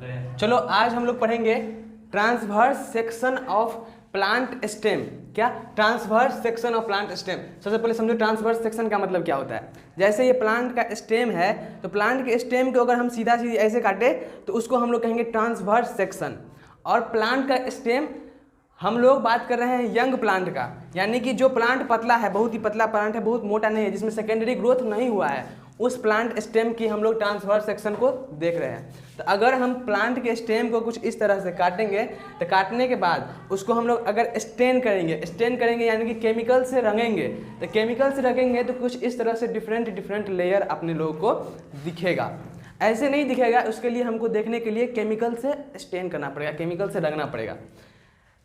चलो आज हम लोग पढ़ेंगे transverse section of plant stem. क्या? Transverse section of plant stem. सबसे पहले समझो ट्रांसवर्स सेक्शन का मतलब क्या होता है। जैसे ये प्लांट का स्टेम है तो प्लांट के स्टेम को अगर हम सीधा सीधी ऐसे काटे तो उसको हम लोग कहेंगे ट्रांसवर्स सेक्शन। और प्लांट का स्टेम हम लोग बात कर रहे हैं यंग प्लांट का, यानी कि जो प्लांट पतला है, बहुत ही पतला प्लांट है, बहुत मोटा नहीं है, जिसमें सेकेंडरी ग्रोथ नहीं हुआ है, उस प्लांट स्टेम की हम लोग ट्रांसवर्स सेक्शन को देख रहे हैं। तो अगर हम प्लांट के स्टेम को कुछ इस तरह से काटेंगे तो काटने के बाद उसको हम लोग अगर स्टेन करेंगे यानी कि केमिकल से रंगेंगे, तो केमिकल से रंगेंगे तो कुछ इस तरह से डिफरेंट लेयर अपने लोगों को दिखेगा। ऐसे नहीं दिखेगा, उसके लिए हमको देखने के लिए केमिकल से स्टेन करना पड़ेगा, केमिकल से रंगना पड़ेगा।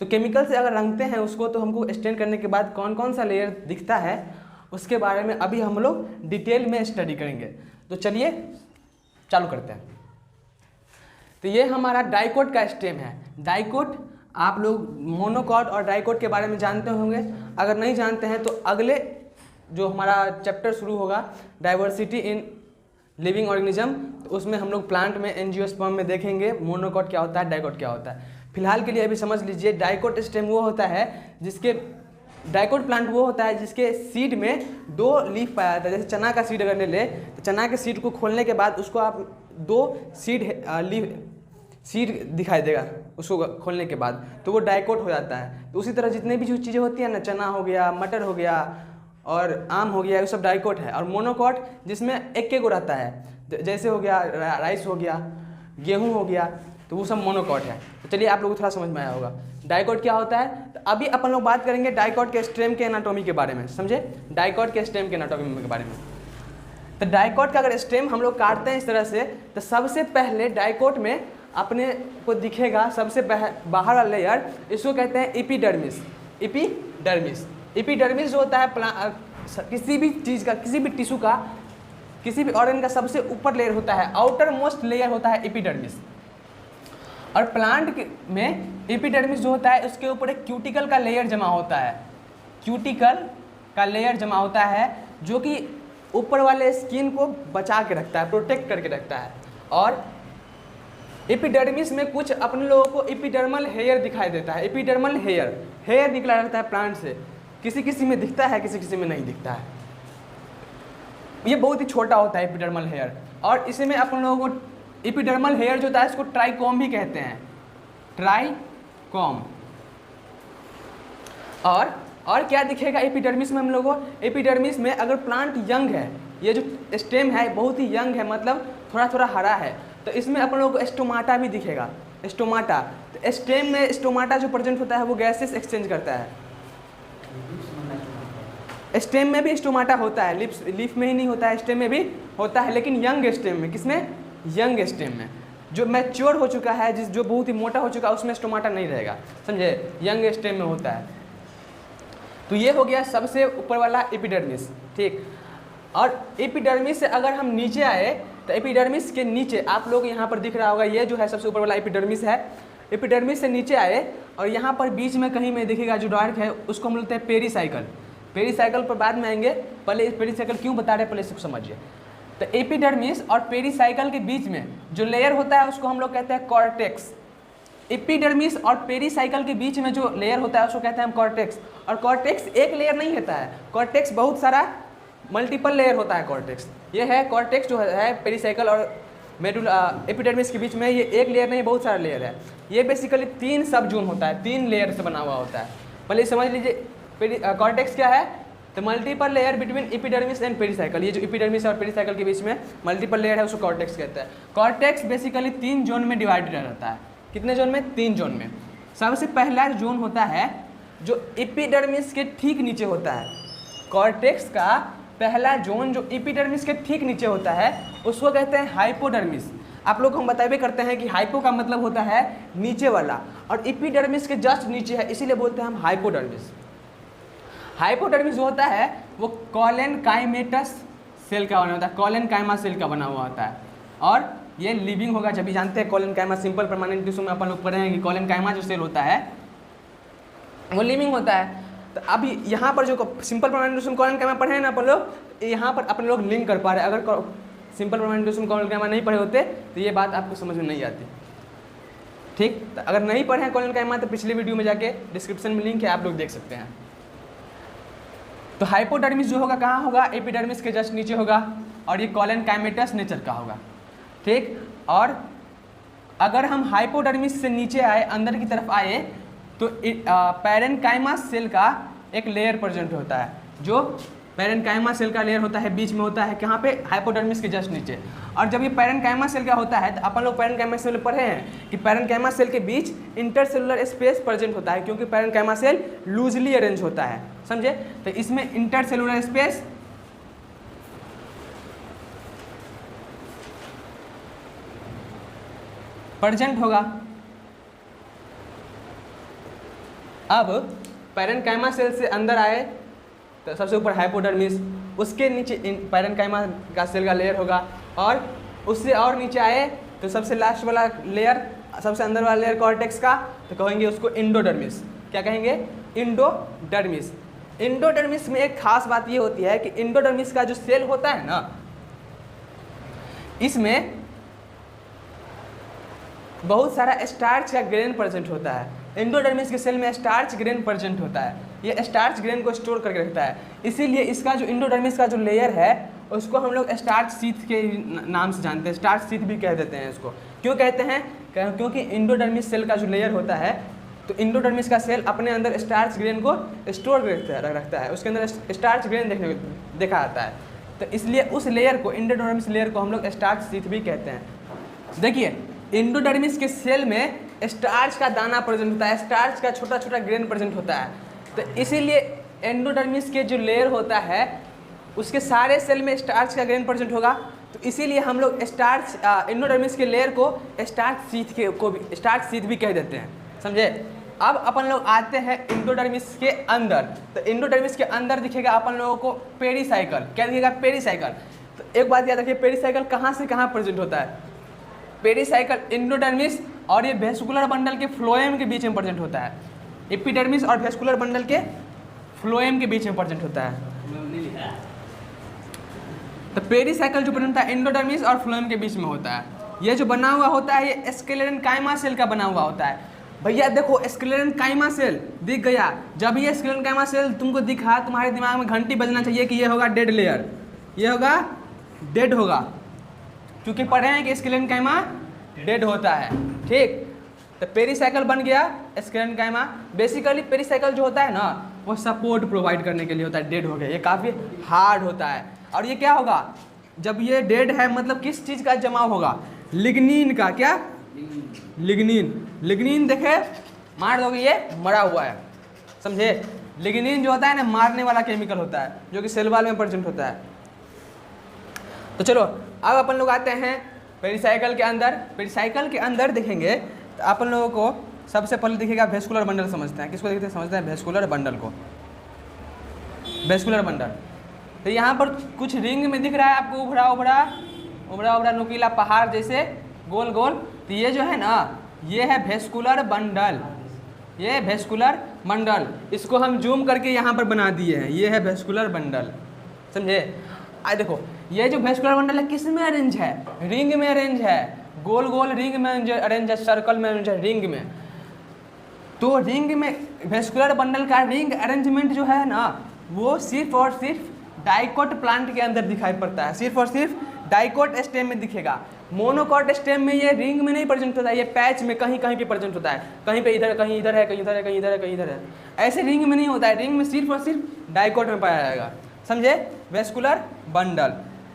तो केमिकल से अगर रंगते हैं उसको तो हमको स्टेन करने के बाद कौन कौन सा लेयर दिखता है उसके बारे में अभी हम लोग डिटेल में स्टडी करेंगे। तो चलिए चालू करते हैं। तो ये हमारा डाइकोट का स्टेम है। डाइकोट आप लोग मोनोकॉट और डाइकोट के बारे में जानते होंगे। अगर नहीं जानते हैं तो अगले जो हमारा चैप्टर शुरू होगा डाइवर्सिटी इन लिविंग ऑर्गेनिज्म, तो उसमें हम लोग प्लांट में एंजियोस्पर्म में देखेंगे मोनोकॉट क्या होता है, डाइकोट क्या होता है। फिलहाल के लिए अभी समझ लीजिए डाइकोट स्टेम वो होता है जिसके डाइकोट प्लांट वो होता है जिसके सीड में 2 लीफ पाया जाता है। जैसे चना का सीड अगर ले ले तो चना के सीड को खोलने के बाद उसको आप 2 सीड दिखाई देगा उसको खोलने के बाद, तो वो डाइकोट हो जाता है। तो उसी तरह जितने भी जो चीज़ें होती हैं ना, चना हो गया, मटर हो गया और आम हो गया, ये सब डाइकोट है। और मोनोकॉट जिसमें एक गो रहता है, जैसे हो गया राइस हो गया, गेहूँ हो गया, तो वो सब मोनोकॉट है। तो चलिए आप लोगों को थोड़ा समझ में आया होगा डाइकोट क्या होता है। तो अभी अपन लोग बात करेंगे डाइकोट के स्टेम के एनाटॉमी के बारे में। समझे? डाइकोट के स्टेम के एनाटॉमी के बारे में। तो डाइकोट का अगर स्टेम हम लोग काटते हैं इस तरह से, तो सबसे पहले डाइकोट में अपने को दिखेगा सबसे बाहर वाला लेयर, इसको कहते हैं एपिडर्मिस। एपिडर्मिस जो होता है किसी भी चीज़ का, किसी भी टिश्यू का, किसी भी ऑर्गन का सबसे ऊपर लेयर होता है, आउटर मोस्ट लेयर होता है एपिडर्मिस। और प्लांट में एपिडर्मिस जो होता है उसके ऊपर एक क्यूटिकल का लेयर जमा होता है। क्यूटिकल का लेयर जमा होता है जो कि ऊपर वाले स्किन को बचा के रखता है, प्रोटेक्ट करके रखता है। और एपिडर्मिस में कुछ अपने लोगों को एपिडर्मल हेयर दिखाई देता है। एपिडर्मल हेयर निकला रहता है प्लांट से, किसी किसी में दिखता है, किसी किसी में नहीं दिखता है। ये बहुत ही छोटा होता है एपिडर्मल हेयर। और इसमें अपन लोगों को एपिडर्मल हेयर जो होता है इसको ट्राइकॉम भी कहते हैं, ट्राइकॉम। और क्या दिखेगा एपिडर्मिस में हम लोगों को? एपिडर्मिस में अगर प्लांट यंग है, ये जो स्टेम है बहुत ही यंग है, मतलब थोड़ा थोड़ा हरा है, तो इसमें अपन लोगों को स्टोमाटा भी दिखेगा। स्टोमाटा, तो स्टेम में स्टोमाटा जो प्रेजेंट होता है वो गैसेस एक्सचेंज करता है। स्टेम में भी स्टोमाटा होता है, लीफ में ही नहीं होता है, स्टेम में भी होता है, लेकिन यंग स्टेम में। किसमें? यंग स्टेम में। जो मैच्योर हो चुका है, जो बहुत ही मोटा हो चुका है, उसमें स्टोमाटा नहीं रहेगा। समझे? यंग स्टेम में होता है। तो ये हो गया सबसे ऊपर वाला एपिडर्मिस। ठीक। और एपिडर्मिस से अगर हम नीचे आए तो एपिडर्मिस के नीचे आप लोग यहाँ पर दिख रहा होगा, ये जो है सबसे ऊपर वाला एपिडर्मिस है। एपिडर्मिस से नीचे आए और यहाँ पर बीच में कहीं में दिखेगा जो डार्क है, उसको हम बोलते हैं पेरीसाइकल। पेरीसाइकल पर बाद में आएंगे, पहले पेरीसाइकल क्यों बता रहे हैं पहले इसको समझिए। तो एपिडर्मिस और पेरीसाइकल के बीच में जो लेयर होता है उसको हम लोग कहते हैं कॉर्टेक्स। एपिडर्मिस और पेरीसाइकल के बीच में जो लेयर होता है उसको कहते हैं हम कॉर्टेक्स। और कॉर्टेक्स एक लेयर नहीं होता है, कॉर्टेक्स बहुत सारा मल्टीपल लेयर होता है कॉर्टेक्स। ये है कॉर्टेक्स जो है पेरीसाइकल और एपिडर्मिस के बीच में, ये एक लेयर नहीं बहुत सारा लेयर है। ये बेसिकली 3 सब जोन होता है, 3 लेयर से बना हुआ होता है। पहले समझ लीजिए कॉर्टेक्स क्या है। तो multiple layer between epidermis and pericycle, ये जो एपिडर्मिस और पेरीसाइकल के बीच में मल्टीपल लेयर है उसको कॉर्टेक्स कहते हैं। कॉर्टेक्स बेसिकली 3 जोन में डिवाइडेड रहता है। कितने जोन में? 3 जोन में। सबसे पहला जोन होता है जो एपिडर्मिस के ठीक नीचे होता है। कॉर्टेक्स का पहला जोन जो एपिडर्मिस के ठीक नीचे होता है उसको कहते हैं हाइपोडर्मिस। आप लोग हम बताए करते हैं कि हाइपो का मतलब होता है नीचे वाला, और एपिडर्मिस के जस्ट नीचे है, इसीलिए बोलते हैं हम हाइपोडर्मिस। हाइपोडर्मिस जो होता है वो कॉलेनकाइमेटस सेल का बना होता है, कॉलेनकाइमा सेल का बना हुआ होता है। और ये लिविंग होगा, जब भी जानते हैं कॉलेनकाइमा सिंपल परमानेंट टिश्यू में अपन लोग पढ़े हैं कि कॉलेनकाइमा जो सेल होता है वो लिविंग होता है। तो अभी यहाँ पर जो सिंपल परमानेंट टिश्यू में कॉलेनकाइमा पढ़े हैं ना अपन लोग, यहाँ पर अपन लोग लिंक कर पा रहे हैं। अगर सिंपल परमानेंट टिश्यू में कॉलेनकाइमा नहीं पढ़े होते तो ये बात आपको समझ में नहीं आती। ठीक, तो अगर नहीं पढ़े हैं कोलेनकाइमा तो पिछले वीडियो में जाके डिस्क्रिप्शन में लिंक है, आप लोग देख सकते हैं। तो हाइपोडर्मिस जो होगा कहाँ होगा, एपिडर्मिस के जस्ट नीचे होगा, और ये कोलेनकाइमेटस नेचर का होगा। ठीक, और अगर हम हाइपोडर्मिस से नीचे आए, अंदर की तरफ आए, तो पैरेन्काइमा सेल का एक लेयर प्रेजेंट होता है, जो पैरेन्काइमा सेल का लेयर होता है बीच में होता है, कहाँ पे, हाइपोडर्मिस के जस्ट नीचे। और जब ये पैरेन्काइमा सेल का होता है तो अपन लोग पैरेन्काइमा सेल पढ़े हैं कि पैरेन्काइमा सेल के बीच इंटरसेलुलर स्पेस प्रेजेंट होता है, क्योंकि पैरेन्काइमा सेल लूजली अरेंज होता है, समझे। तो इसमें इंटरसेलुलर स्पेस प्रेजेंट होगा। अब पैरेन्काइमा सेल से अंदर आए तो सबसे ऊपर हाइपोडर्मिस, उसके नीचे पैरेन्काइमा का सेल का लेयर होगा, और उससे और नीचे आए तो सबसे लास्ट वाला लेयर, सबसे अंदर वाला लेयर कॉर्टेक्स का, तो कहेंगे उसको इंडोडर्मिस। क्या कहेंगे, इंडोडर्मिस। इंडोडर्मिस में एक खास बात ये होती है कि इंडोडर्मिस का जो सेल होता है ना, इसमें बहुत सारा स्टार्च का ग्रेन प्रेजेंट होता है। इंडोडर्मिस के सेल में स्टार्च ग्रेन प्रेजेंट होता है, ये स्टार्च ग्रेन को स्टोर करके रखता है, इसीलिए इसका जो इंडोडर्मिस का जो लेयर है उसको हम लोग स्टार्च शीथ के नाम से जानते हैं, स्टार्च शीथ भी कह देते हैं इसको। क्यों कहते हैं, क्योंकि इंडोडर्मिस सेल का जो लेयर होता है, तो इंडोडर्मिस का सेल अपने अंदर स्टार्च ग्रेन को स्टोर रखता है, उसके अंदर स्टार्च ग्रेन देखा जाता है, तो इसलिए उस लेयर को, इंडोडर्मिस लेयर को हम लोग स्टार्च शीथ भी कहते हैं। देखिए, इंडोडर्मिस के सेल में स्टार्च का दाना प्रेजेंट होता है, स्टार्च का छोटा छोटा ग्रेन प्रेजेंट होता है, तो इसीलिए एंडोडर्मिस के जो लेयर होता है उसके सारे सेल में स्टार्च का ग्रेन प्रेजेंट होगा, तो इसीलिए हम लोग एंडोडर्मिस के लेयर को स्टार्च शीथ भी कह देते हैं, समझे। अब अपन लोग आते हैं इंडोडर्मिस के अंदर, तो इंडोडर्मिस के अंदर दिखेगा अपन लोगों को पेरीसाइकिल। क्या दिखेगा, पेरीसाइकिल। तो एक बात याद रखिए, पेरीसाइकिल कहाँ से कहाँ प्रेजेंट होता है। पेरीसाइकिल इंडोडर्मिस और ये वेस्कुलर बंडल के फ्लोएम के बीच में प्रेजेंट होता है, एपिडर्मिस और वेस्कुलर बंडल के फ्लोएम के बीच में प्रेजेंट होता है। तो पेरीसाइकिल जो प्रेजेंट होता है इंडोडर्मिस और फ्लोएम के बीच में होता है। ये जो बना हुआ होता है ये स्क्लेरेन्काइमा सेल का बना हुआ होता है। भैया देखो, स्क्लेरेन्काइमा सेल दिख गया, जब ये स्क्लेरेन्काइमा सेल तुमको दिखा, तुम्हारे दिमाग में घंटी बजना चाहिए कि ये होगा डेड लेयर, ये होगा डेड होगा, क्योंकि पढ़े हैं कि स्क्लेरेन्काइमा डेड होता है। ठीक, तो पेरीसाइकिल बन गया स्क्लेरेन्काइमा। बेसिकली पेरीसाइकिल जो होता है ना, वो सपोर्ट प्रोवाइड करने के लिए होता है, डेड हो गया, ये काफ़ी हार्ड होता है। और ये क्या होगा, जब ये डेड है मतलब किस चीज़ का जमाव होगा, लिग्निन का। क्या, लिग्निन। लिग्निन देखे, मार दोगे ये मरा हुआ है, समझे। लिग्निन जो होता है ना, मारने वाला केमिकल होता है, जो कि सेल वॉल में प्रेजेंट होता है। तो चलो अब अपन लोग आते हैं पेरीसाइकिल के अंदर। पेरीसाइकिल के अंदर देखेंगे तो अपन लोगों को सबसे पहले दिखेगा वेस्कुलर बंडल। समझते हैं किसको देखते हैं, समझते हैं वेस्कुलर बंडल को। वेस्कुलर बंडल, तो यहाँ पर कुछ रिंग में दिख रहा है आपको, उभरा नुकीला पहाड़ जैसे गोल गोल। तो ये जो है ना, ये है वेस्कुलर बंडल, ये वेस्कुलर बंडल। इसको हम जूम करके यहाँ पर बना दिए हैं, ये है वेस्कुलर बंडल, समझे। आज देखो, ये जो वेस्कुलर बंडल है किस में अरेंज है, रिंग में अरेंज है, गोल गोल रिंग में अरेंज है, सर्कल में अरेंज है, रिंग में। तो रिंग में वेस्कुलर बंडल का रिंग अरेंजमेंट जो है ना, वो सिर्फ और सिर्फ डाइकोट प्लांट के अंदर दिखाई पड़ता है, सिर्फ और सिर्फ डाइकोट स्टेम में दिखेगा। मोनोकोट स्टेम में ये रिंग में नहीं प्रेजेंट होता है, ये पैच में कहीं कहीं पे प्रेजेंट होता है, कहीं पे इधर, कहीं इधर है, कहीं इधर है, कहीं इधर है, कहीं इधर है। ऐसे रिंग में नहीं होता है, रिंग में सिर्फ और सिर्फ डाइकोट में पाया जाएगा, समझे। Vascular bundle,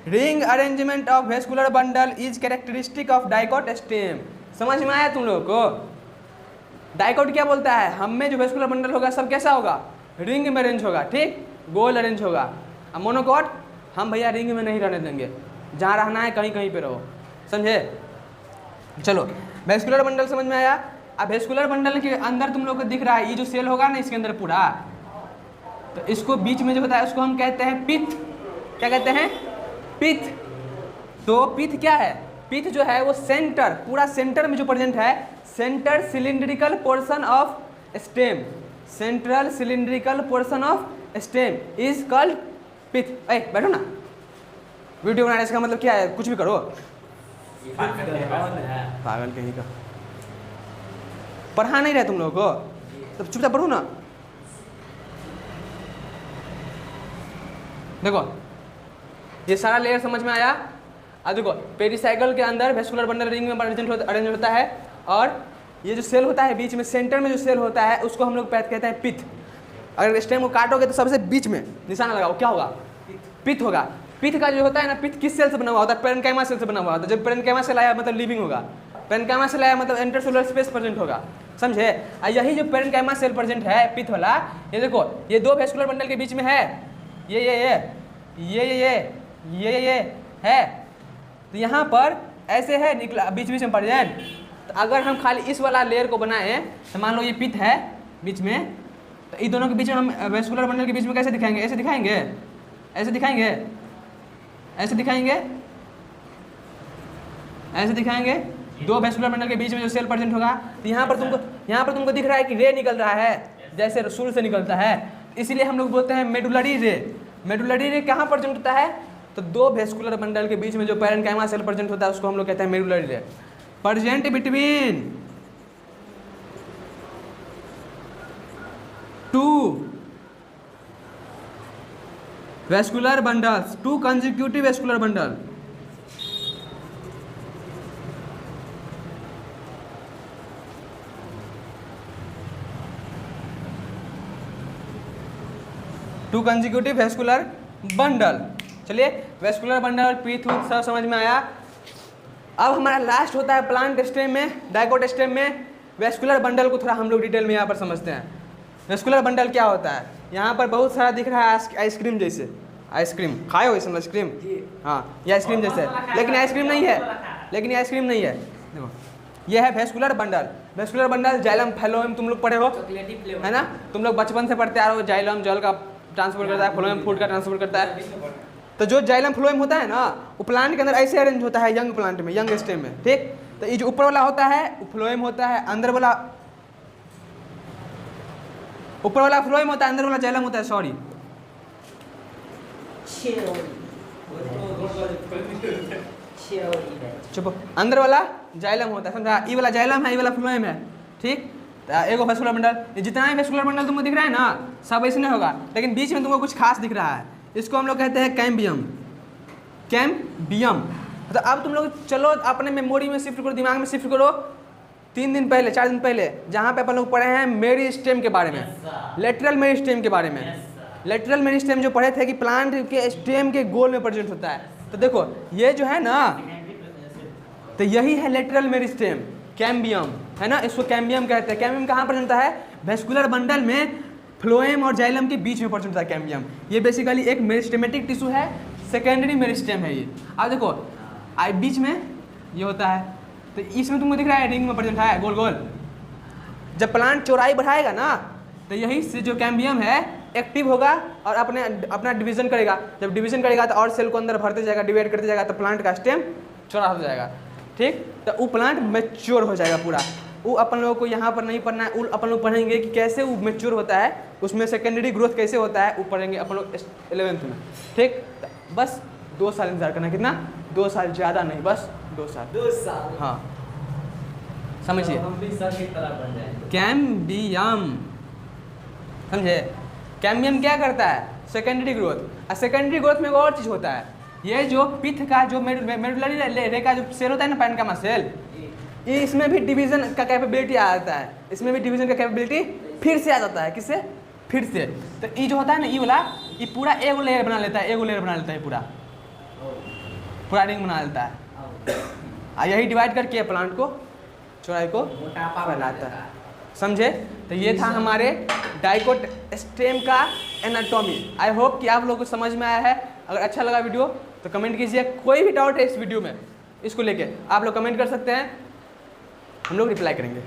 ring arrangement of vascular bundle is characteristic of dicot stem. समझ में आया तुम लोगों को। डाइकोट क्या बोलता है, हम में जो वेस्कुलर बंडल होगा सब कैसा होगा, रिंग में अरेंज होगा, ठीक, गोल अरेंज होगा। अब मोनोकोट, हम भैया रिंग में नहीं रहने देंगे, जहाँ रहना है कहीं कहीं पे रहो, समझे। चलो वेस्कुलर बंडल समझ में आया। अब वेस्कुलर बंडल के अंदर तुम लोग को दिख रहा है ये जो सेल होगा ना, इसके अंदर पूरा, तो इसको बीच में जो होता है उसको हम कहते हैं पिथ। क्या कहते हैं, पिथ। तो पिथ क्या है, पिथ जो है वो सेंटर, पूरा सेंटर में जो प्रेजेंट है, centre cylindrical portion of stem, central cylindrical portion of stem is called pith. बैठो ना, वीडियो बनाने का मतलब क्या है, कुछ भी करो, पागल कहीं का। पढ़ा नहीं रहे तुम लोगों को, तो चुपचाप पढ़ो ना। देखो ये सारा लेयर समझ में आया। अब देखो पेरिसाइकल के अंदर वेस्कुलर बंडल रिंग में अरेंज होता है, और ये जो सेल होता है बीच में सेंटर में जो सेल होता है उसको हम लोग कहते हैं पिथ। अगर स्टेम को काटोगे तो सबसे बीच में निशाना लगाओ, क्या होगा? पिथ होगा। पिथ का जो होता है ना, पिथ किस सेल से बना हुआ होता है? पेरेन्काइमा सेल से बना हुआ होता है। जब पेरेन्काइमा सेल आया मतलब लिविंग होगा, पेरेन्काइमा सेल आया मतलब इंटरसेलुलर स्पेस प्रेजेंट होगा, समझे? यही जो पेरेन्काइमा सेल प्रेजेंट है पिथ वाला, ये देखो ये दो वेस्कुलर बंडल के बीच में है, ये है, तो यहाँ पर ऐसे है निकला बीच बीच में प्रेजेंट। तो अगर हम खाली इस वाला लेयर को बनाएं तो मान लो ये पिथ है बीच में, तो इन दोनों के बीच में हम वेस्कुलर बंडल के बीच में कैसे दिखाएंगे? ऐसे दिखाएंगे, ऐसे दिखाएंगे, ऐसे दिखाएंगे, ऐसे दिखाएंगे। दो वेस्कुलर बंडल के बीच में जो सेल प्रेजेंट होगा, तो यहाँ पर तुमको दिख रहा है कि रे निकल रहा है जैसे सूर्य से निकलता है, इसलिए हम लोग बोलते हैं मेडुलरी रे। मेडुलरी रे कहाँ प्रेजेंट होता है? तो दो वेस्कुलर बंडल के बीच में जो पेरेन्काइमा सेल प्रेजेंट होता है उसको हम लोग कहते हैं मेडुलरी रे। Present between two vascular bundles, to consecutive vascular bundle. To consecutive vascular bundle. चलिए वेस्कुलर बंडल पिथ सब समझ में आया। अब हमारा लास्ट होता है प्लांट स्टेम में, डाइकोट स्टेम में। वेस्कुलर बंडल को थोड़ा हम लोग डिटेल में यहाँ पर समझते हैं। वेस्कुलर बंडल क्या होता है? यहाँ पर बहुत सारा दिख रहा है आइसक्रीम जैसे, आइसक्रीम खाए हो इसमें आइसक्रीम? हाँ ये आइसक्रीम जैसे है, लेकिन आइसक्रीम नहीं है, लेकिन आइसक्रीम नहीं है। देखो ये है vascular bundle. Vascular bundle xylem phloem तुम लोग पढ़े हो, है ना? तुम लोग बचपन से पढ़ते आ रहे हो, जाइलम जल का ट्रांसपोर्ट करता है, फ्लोएम फूड का ट्रांसपोर्ट करता है। तो जो जाइलम फ्लोएम होता है ना, वो प्लांट के अंदर ऐसे अरेंज होता है यंग प्लांट में, यंग स्टेम में, ठीक? तो ये जो ऊपर वाला होता है वो फ्लोएम होता है, अंदर वाला ऊपर वाला फ्लोएम होता है, अंदर वाला जाइलम होता है, सॉरी चुप, अंदर वाला जाइलम होता है, समझा? ये वाला जाइलम है, ये वाला फ्लोएम है, ठीक? एगो वेस्कुलर बंडल, जितना ही वेस्कुलर बंडल तुमको दिख रहा है ना सब ऐसे नहीं होगा, लेकिन बीच में तुमको कुछ खास दिख रहा है, इसको हम लोग कहते हैं कैम्बियम। कैम्बियम। तो अब तुम लोग चलो अपने मेमोरी में शिफ्ट करो, दिमाग में शिफ्ट करो 3 दिन पहले 4 दिन पहले, जहाँ पे अपन लोग पढ़े हैं मेरिस्टेम के बारे में, लेटरल मेरिस्टेम के बारे में। लेटरल मेरिस्टेम जो पढ़े थे कि प्लांट के स्टेम के गोल में प्रेजेंट होता है। तो देखो ये जो है ना, तो यही है लेटरल मेरिस्टेम, कैम्बियम, है ना? इसको कैम्बियम कहते हैं। कैम्बियम कहाँ प्रेजेंट होता है? वेस्कुलर बंडल में फ्लोएम और जाइलम के बीच में प्रेजेंट होता है कैम्बियम। ये बेसिकली एक मेरिस्टेमेटिक टिश्यू है, सेकेंडरी मेरिस्टेम है ये। अब देखो बीच में ये होता है, तो इसमें तुमको दिख रहा है रिंग में प्रेजेंट है गोल गोल। जब प्लांट चौड़ाई बढ़ाएगा ना, तो यही से जो कैम्बियम है एक्टिव होगा और अपना डिवीजन करेगा। जब डिवीजन करेगा तो और सेल को अंदर भरते जाएगा, डिवाइड करते जाएगा, तो प्लांट का स्टेम चौड़ा हो जाएगा, ठीक? तो वो प्लांट मैच्योर हो जाएगा पूरा। वो अपन लोगों को यहाँ पर नहीं पढ़ना है, वो अपन लोग पढ़ेंगे कि कैसे वो मैच्योर होता है, उसमें सेकेंडरी ग्रोथ कैसे होता है, वो पढ़ेंगे अपन लोग 11th में, ठीक? तो बस 2 साल इंतजार करना। कितना? 2 साल, ज़्यादा नहीं, बस 2 साल। 2 साल, हाँ समझिए। कैम्बियम, समझे? कैम्बियम क्या करता है? Secondary growth. और सेकेंडरी ग्रोथ में एक और चीज़ होता है, ये जो पिथ का जो मेडुलरी रे का जो सेल होता है ना, पेरेन्काइमा सेल, ये इसमें भी डिवीजन का कैपेबिलिटी आ जाता है, इसमें भी डिवीजन का कैपेबिलिटी फिर से आ जाता है। किससे? फिर से। तो ये जो होता है ना, ये वाला, ये पूरा एगो लेयर बना लेता है, एगो लेयर बना लेता है, पूरा रिंग बना लेता है। यही डिवाइड करके प्लांट को चौड़ाई को फैलाता है, समझे? तो ये था हमारे डाइकोट स्टेम का एनाटॉमी। आई होप कि आप लोगों को समझ में आया है। अगर अच्छा लगा वीडियो तो कमेंट कीजिए। कोई भी डाउट है इस वीडियो में, इसको लेके आप लोग कमेंट कर सकते हैं, हम लोग रिप्लाई करेंगे।